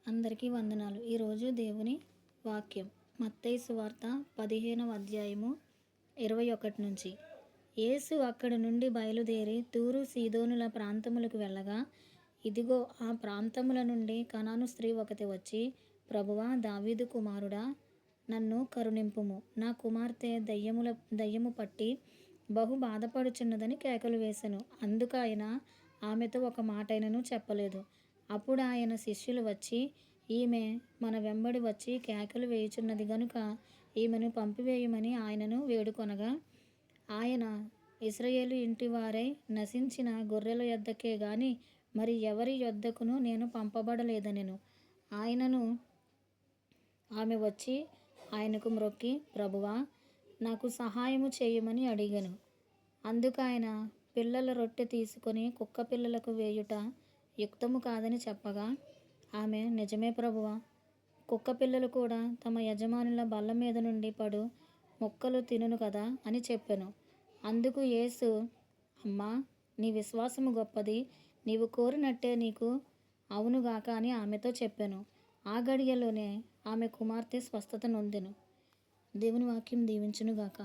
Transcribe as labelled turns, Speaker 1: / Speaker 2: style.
Speaker 1: అందరికీ వందనాలు. ఈరోజు దేవుని వాక్యం మత్తయి సువార్త 15వ అధ్యాయము 21 నుంచి. యేసు అక్కడి నుండి బయలుదేరి తూరు సీదోనుల ప్రాంతములకు వెళ్ళగా, ఇదిగో ఆ ప్రాంతముల నుండి కనాను స్త్రీ ఒకతి వచ్చి, ప్రభువా, దావీదు కుమారుడా, నన్ను కరుణింపుము, నా కుమార్తె దయ్యము పట్టి బహు బాధపడుచున్నదని కేకలు వేసెను. అందుకాయన ఆమెతో ఒక మాటైనను చెప్పలేదు. అప్పుడు ఆయన శిష్యులు వచ్చి, ఈమె మన వెంబడి వచ్చి కేకలు వేయుచున్నది గనుక ఈమెను పంపివేయమని ఆయనను వేడుకొనగా, ఆయన, ఇశ్రాయేలు ఇంటివారై నశించిన గొర్రెల యొద్దకే గాని మరి ఎవరి యొద్దకును నేను పంపబడలేదనెను. ఆయనను ఆమె వచ్చి ఆయనకు మ్రొక్కి, ప్రభువా, నాకు సహాయము చేయమని అడిగెను. అందుకాయన, పిల్లల రొట్టె తీసుకొని కుక్క పిల్లలకు వేయుట యుక్తము కాదని చెప్పగా, ఆమె, నిజమే ప్రభువా, కుక్క పిల్లలు కూడా తమ యజమానుల బల్ల మీద నుండి పడు ముక్కలు తినును కదా అని చెప్పెను. అందుకు యేసు, అమ్మా, నీ విశ్వాసము గొప్పది, నీవు కోరినట్టే నీకు అవునుగాక అని ఆమెతో చెప్పెను. ఆ గడియలోనే ఆమె కుమార్తె స్వస్థత నొందెను. దేవుని వాక్యం దీవించునుగాక.